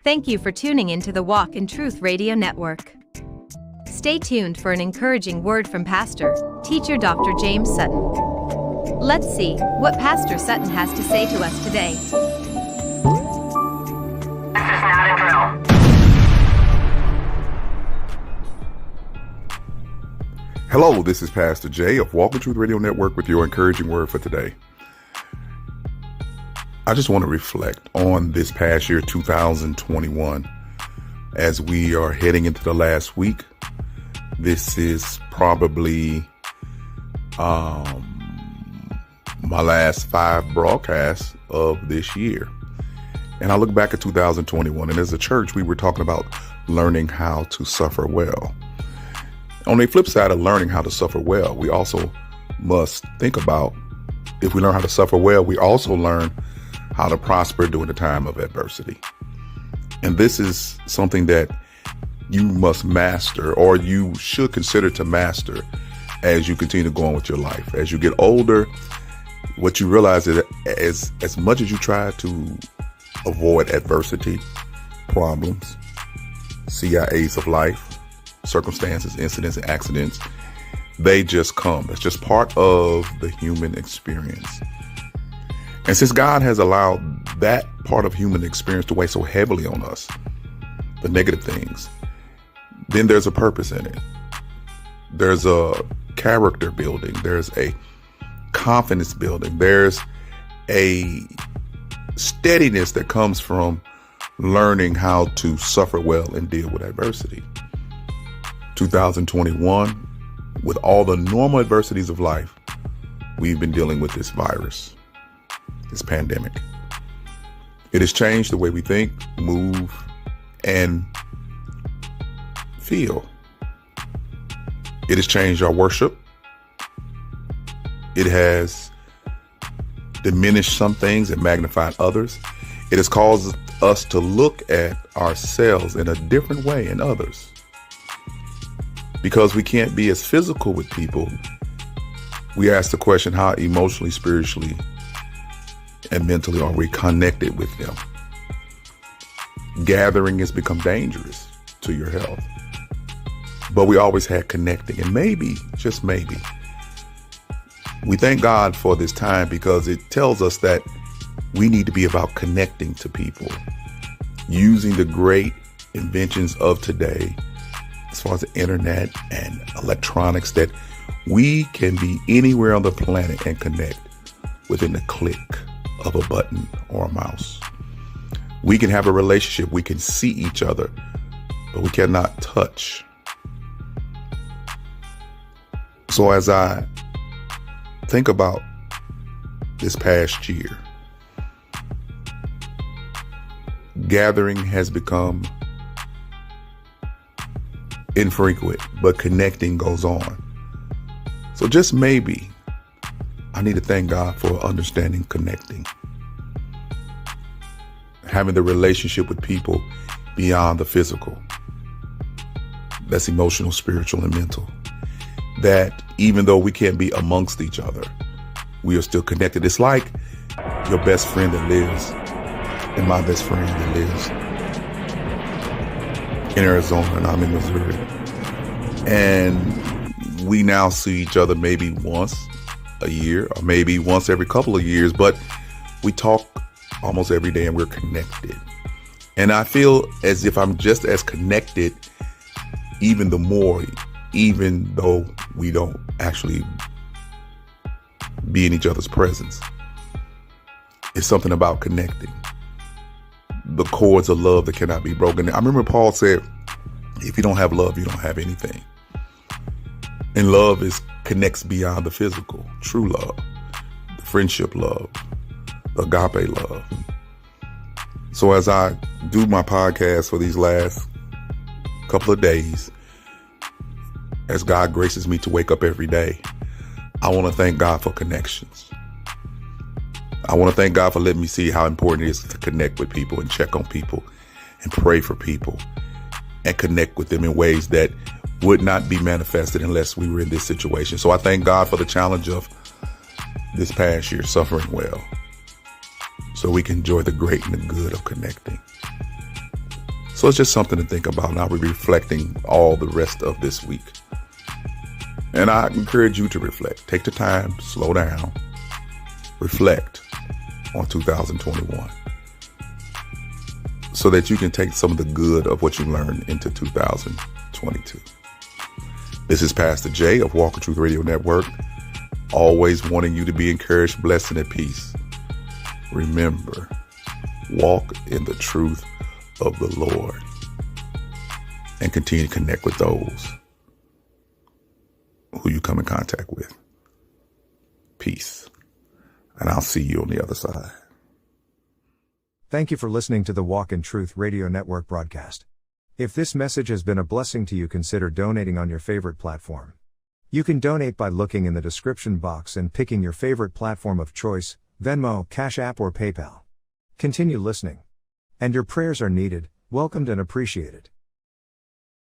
Thank you for tuning into the Walk in Truth Radio Network. Stay tuned for an encouraging word from Pastor, Teacher Dr. James Sutton. Let's see what Pastor Sutton has to say to us today. This is not a drill. Hello, this is Pastor Jay of Walk in Truth Radio Network with your encouraging word for today. I just want to reflect on this past year, 2021, as we are heading into the last week. This is probably my last 5 broadcasts of this year. And I look back at 2021, and as a church, we were talking about learning how to suffer well. On the flip side of learning how to suffer well, we also must think about, if we learn how to suffer well, we also learn how to prosper during the time of adversity. And this is something that you must master, or you should consider to master, as you continue to go on with your life. As you get older, what you realize is that as much as you try to avoid adversity, problems, CIAs of life, circumstances, incidents, and accidents, they just come. It's just part of the human experience. And since God has allowed that part of human experience to weigh so heavily on us, the negative things, then there's a purpose in it. There's a character building. There's a confidence building. There's a steadiness that comes from learning how to suffer well and deal with adversity. 2021, with all the normal adversities of life, we've been dealing with this virus, this pandemic. It has changed the way we think, move, and feel. It has changed our worship. It has diminished some things and magnified others. It has caused us to look at ourselves in a different way in others. Because we can't be as physical with people, we ask the question, how emotionally, spiritually, and mentally are we connected with them? Gathering has become dangerous to your health. But we always had connecting, and maybe, just maybe, we thank God for this time because it tells us that we need to be about connecting to people, using the great inventions of today, as far as the internet and electronics, that we can be anywhere on the planet and connect within the click of a button or a mouse. We can have a relationship. We can see each other, but we cannot touch. So as I think about this past year, gathering has become infrequent, but connecting goes on. So just maybe I need to thank God for understanding connecting, having the relationship with people beyond the physical. That's emotional, spiritual, and mental. That even though we can't be amongst each other, we are still connected. It's like your best friend that lives, and my best friend that lives in Arizona, and I'm in Missouri. And we now see each other maybe once a year, or maybe once every couple of years, but we talk almost every day and we're connected. And I feel as if I'm just as connected, even the more, even though we don't actually be in each other's presence. It's something about connecting. The cords of love that cannot be broken. I remember Paul said, if you don't have love, you don't have anything. And love connects beyond the physical. True love, the friendship love, the agape love. So as I do my podcast for these last couple of days, as God graces me to wake up every day, I want to thank God for connections. I want to thank God for letting me see how important it is to connect with people and check on people and pray for people and connect with them in ways that would not be manifested unless we were in this situation. So I thank God for the challenge of this past year, suffering well, so we can enjoy the great and the good of connecting. So it's just something to think about. And I'll be reflecting all the rest of this week. And I encourage you to reflect. Take the time, slow down, reflect on 2021 so that you can take some of the good of what you learned into 2022. This is Pastor Jay of Walk in Truth Radio Network, always wanting you to be encouraged, blessed, and at peace. Remember, walk in the truth of the Lord and continue to connect with those who you come in contact with. Peace. And I'll see you on the other side. Thank you for listening to the Walk in Truth Radio Network broadcast. If this message has been a blessing to you, consider donating on your favorite platform. You can donate by looking in the description box and picking your favorite platform of choice, Venmo, Cash App, or PayPal. Continue listening. And your prayers are needed, welcomed, and appreciated.